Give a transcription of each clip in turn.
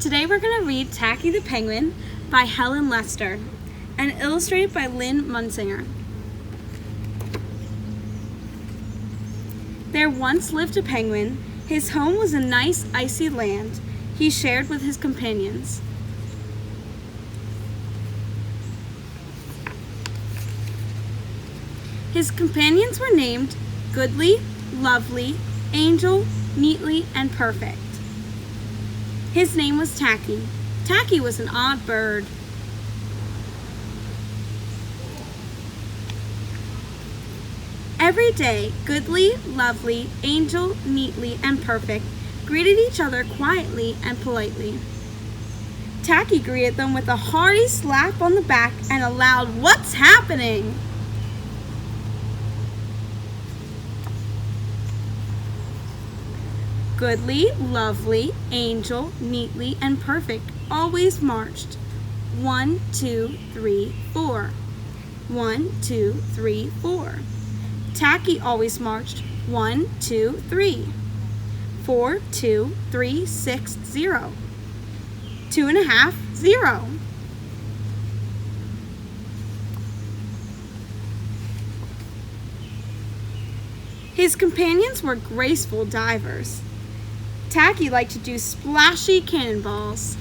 Today we're going to read Tacky the Penguin by Helen Lester and illustrated by Lynn Munsinger. There once lived a penguin. His home was a nice icy land he shared with his companions. His companions were named Goodly, Lovely, Angel, Neatly, and Perfect. His name was Tacky. Tacky was an odd bird. Every day, Goodly, Lovely, Angel, Neatly, and Perfect greeted each other quietly and politely. Tacky greeted them with a hearty slap on the back and a loud, "What's happening?" Goodly, Lovely, Angel, Neatly, and Perfect always marched. 1, 2, 3, 4. 1, 2, 3, 4. Tacky always marched. 1, 2, 3. 4, 2, 3, 6, 0. 2.5, 0. His companions were graceful divers. Tacky liked to do splashy cannonballs.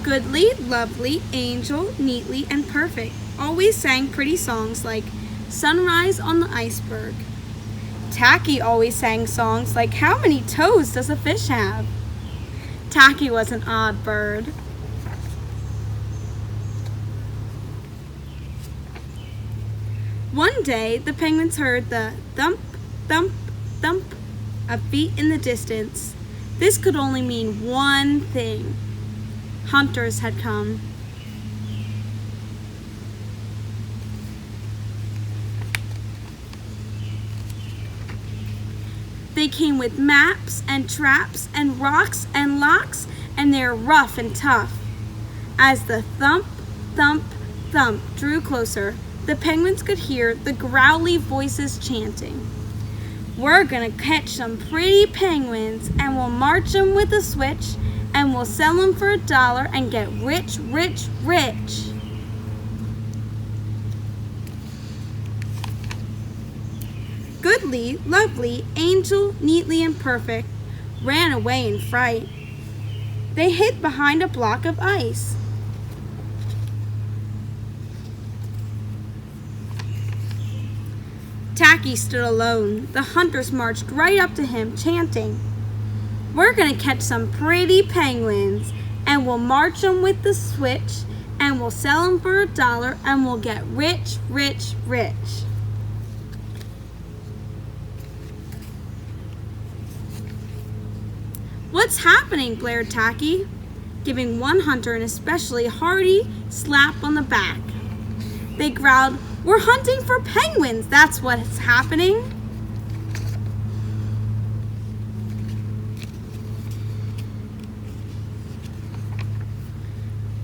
Goodly, Lovely, Angel, Neatly, and Perfect always sang pretty songs like Sunrise on the Iceberg. Tacky always sang songs like How many toes does a fish have? Tacky was an odd bird. One day, the penguins heard the thump, thump, thump of feet in the distance. This could only mean one thing. Hunters had come. They came with maps and traps and rocks and locks, and they're rough and tough. As the thump, thump, thump drew closer, the penguins could hear the growly voices chanting. "We're gonna catch some pretty penguins, and we'll march them with a switch, and we'll sell them for $1 and get rich, rich, rich." Goodly, Lovely, Angel, Neatly, and Perfect ran away in fright. They hid behind a block of ice. Tacky stood alone. The hunters marched right up to him, chanting, "We're gonna catch some pretty penguins, and we'll march them with the switch, and we'll sell them for $1, and we'll get rich, rich, rich." "What's happening?" blared Tacky, giving one hunter an especially hearty slap on the back. They growled, "We're hunting for penguins, that's what's happening."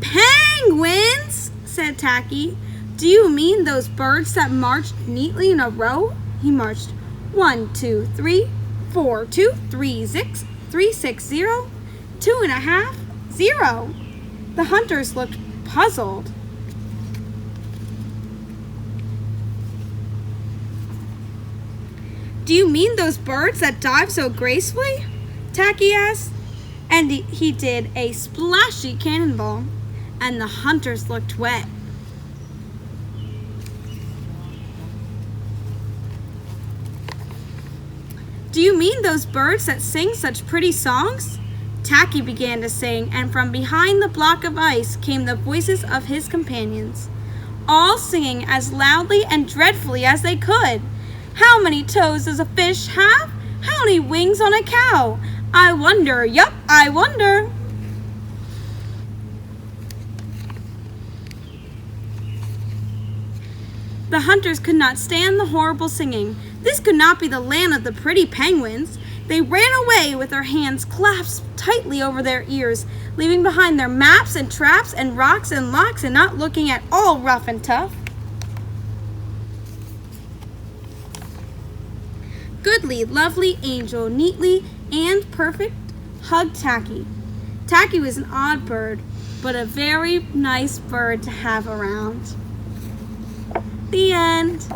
"Penguins?" said Tacky. "Do you mean those birds that marched neatly in a row?" He marched 1, 2, 3, 4, 2, 3, 6, 3, 6, 0, 2.5, 0. The hunters looked puzzled. "Do you mean those birds that dive so gracefully?" Tacky asked. And he did a splashy cannonball, and the hunters looked wet. "Do you mean those birds that sing such pretty songs?" Tacky began to sing, and from behind the block of ice came the voices of his companions, all singing as loudly and dreadfully as they could. "How many toes does a fish have? How many wings on a cow? I wonder, yup, I wonder." The hunters could not stand the horrible singing. This could not be the land of the pretty penguins. They ran away with their hands clasped tightly over their ears, leaving behind their maps and traps and rocks and locks and not looking at all rough and tough. Goodly, lovely angel, neatly and perfect, hugged Tacky. Tacky was an odd bird, but a very nice bird to have around. The end.